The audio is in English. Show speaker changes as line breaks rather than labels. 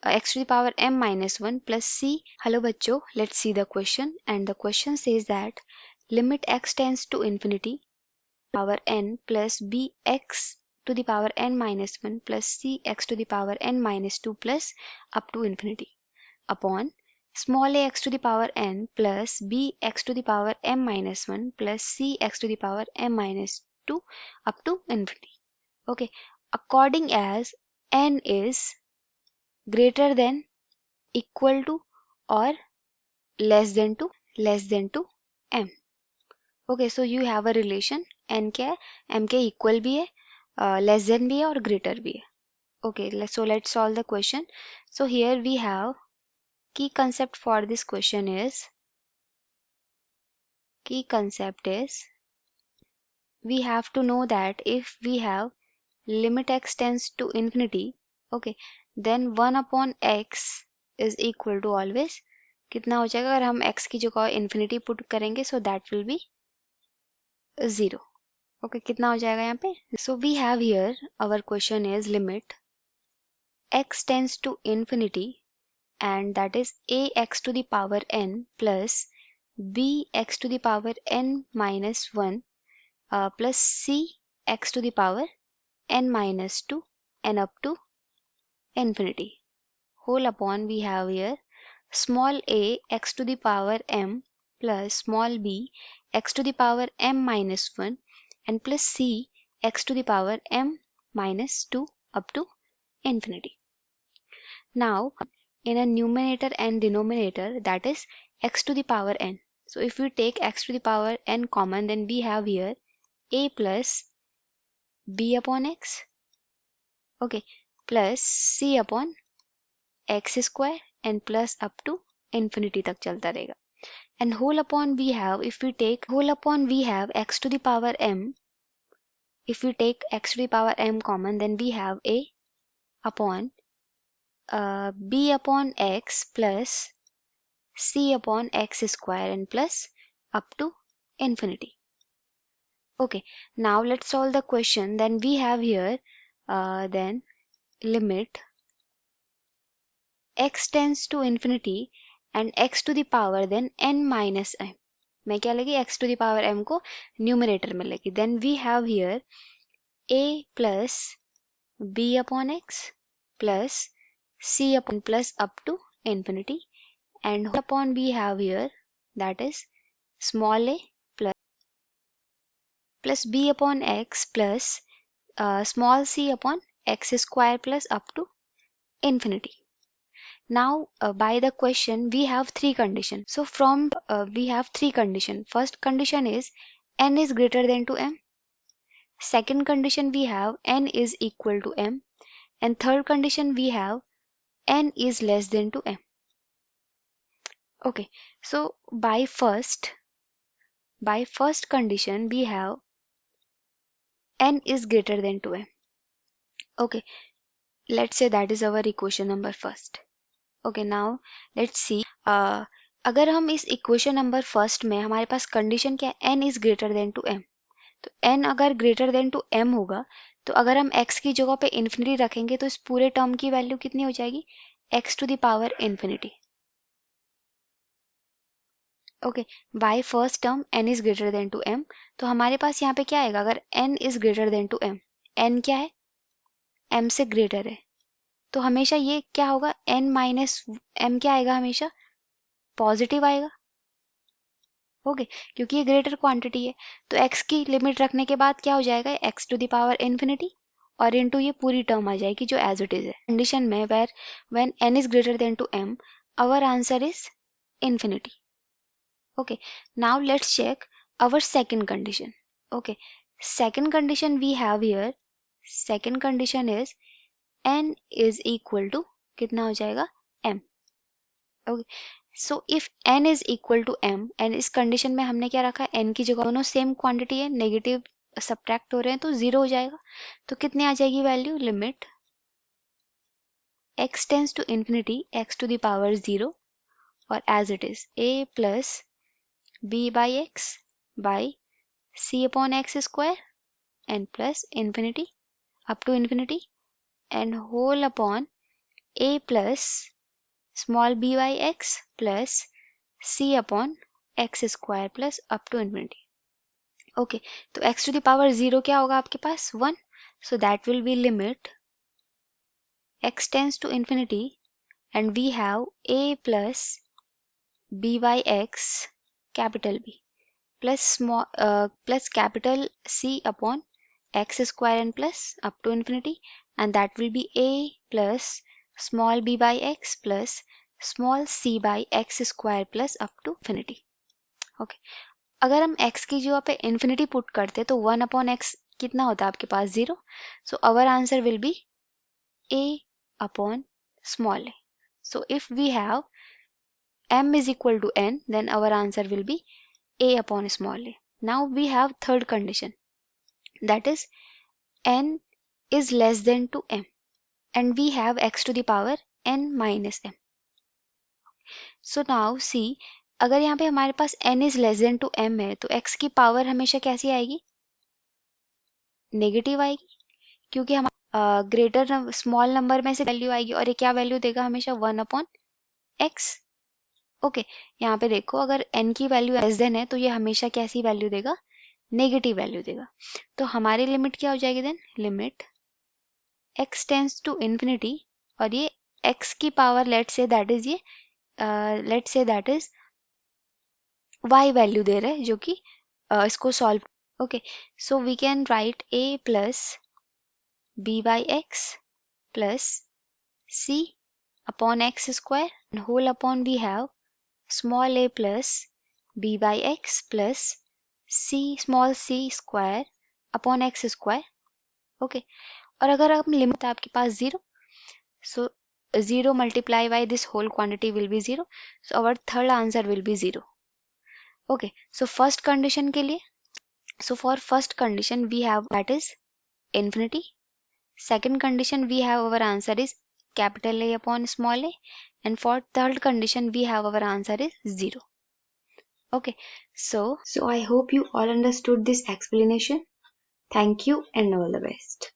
x to the power m minus 1 plus c. Hello बच्चों, let's see the question, and the question says that limit x tends to infinity power n plus bx to the power n minus 1 plus cx to the power n minus 2 plus up to infinity upon small a x to the power n plus bx to the power m minus 1 plus cx to the power m minus 2 up to infinity. Okay, according as n is greater than, equal to, or less than to m. Okay, so you have a relation n क्या है, m के equal भी है, less than भी है और greater भी है. Okay, let's solve the question. So here we have key concept for this question is we have to know that if we have limit x tends to infinity, okay, then 1 upon x is equal to always कितना हो जाएगा अगर हम x की जगह infinity put करेंगे, so that will be 0. Okay, कितना हो जाएगा यहाँ पे? So we have here our question is limit x tends to infinity, and that is ax to the power n plus bx to the power n minus 1 plus cx to the power n minus 2 and up to infinity. Whole upon we have here small a x to the power m plus small b x to the power m minus 1 and plus c x to the power m minus 2 up to infinity. Now in a numerator and denominator, that is x to the power n. So if we take x to the power n common, then we have here a plus b upon x, okay, plus c upon x square and plus up to infinity तक चलता रहेगा. And whole upon we have, if we take whole upon we have x to the power m, if we take x to the power m common, then we have a upon b upon x plus c upon x square and plus up to infinity. Okay, now let's solve the question. Then we have here then limit x tends to infinity and x to the power then n minus m. मैं क्या लेगी x to the power m को numerator में लेगी. Then we have here a plus b upon x plus c upon plus up to infinity, and upon we have here that is small a plus b upon x plus small c upon x square plus up to infinity. Now by the question we have three conditions. So from we have three conditions. First condition is n is greater than to m. Second condition we have n is equal to m. And third condition we have n is less than to m. Okay, so by first condition we have n is greater than to m. Okay, let's say that is our equation number first. Okay, now let's see अगर हम इस equation number first में हमारे पास condition क्या है, n is greater than to m. तो n अगर greater than to m होगा, तो अगर हम x की जगह पे इन्फिनिटी रखेंगे तो इस पूरे टर्म की वैल्यू कितनी हो जाएगी, x to the power infinity. Okay, by first term n is greater than to m, तो हमारे पास यहाँ पे क्या आएगा, अगर n is greater than to m, n क्या है, m से ग्रेटर है, तो हमेशा ये क्या होगा, n माइनस m क्या आएगा, हमेशा पॉजिटिव आएगा. ओके, क्योंकि ये ग्रेटर क्वांटिटी है, तो x की लिमिट रखने के बाद क्या हो जाएगा, x to the power infinity और इनटू ये पूरी टर्म आ जाएगी जो एज इट इज है. कंडीशन में where when n is greater than to m, our answer is infinity. Okay, now let's check our second condition. Okay, second condition we have here, second condition is n is equal to कितना हो जाएगा, m. Okay, so if n is equal to m, and इस condition में हमने क्या रखा है, n की जगह दोनों सेम क्वांटिटी है, नेगेटिव सब्ट्रैक्ट हो रहे हैं तो जीरो हो जाएगा. तो कितने आ जाएगी value, limit x tends to infinity x to the power 0 और as it is a plus b by x by c upon x square and plus infinity up to infinity and whole upon a plus small b by x plus c upon x square plus up to infinity. Okay, तो x to the power 0 क्या होगा आपके पास 1, so that will be limit x tends to infinity and we have a plus b by x capital B plus small plus capital C upon x square and plus up to infinity, and that will be a plus small b by x plus small c by x square plus up to infinity. Okay, अगर हम x की जगह पे infinity put करते तो 1 upon x कितना होता है आपके पास 0, so our answer will be a upon small a. So if we have m is equal to n, then our answer will be a upon small a. Now we have third condition, that is n is less than to m and we have x to the power n minus m. So now see, अगर यहाँ पे हमारे पास n is less than to m है तो x की power हमेशा कैसी आएगी, नेगेटिव आएगी, क्योंकि हम ग्रेटर स्मॉल नंबर में से वैल्यू आएगी और ये क्या वैल्यू देगा हमेशा 1 अपॉन x. ओके, यहाँ पे देखो अगर n की वैल्यू लेस देन है तो ये हमेशा कैसी वैल्यू देगा, नेगेटिव वैल्यू देगा. तो हमारी लिमिट क्या हो जाएगी then, limit x tends to infinity और ये x की power let's say that is ये let's say that is y value दे रहे हैं जो कि इसको solve. Okay, so we can write a plus b by x plus c upon x square and whole upon we have small a plus b by x plus c small c square upon x square. Okay, और अगर हम limit आपके पास 0, so 0 multiply by this whole quantity will be 0, so our third answer will be 0. Okay, so first condition के लिए, so for first condition we have that is infinity. Second condition we have our answer is capital A upon small a, and for third condition we have our answer is 0. Okay, so I hope you all understood this explanation. Thank you and all the best.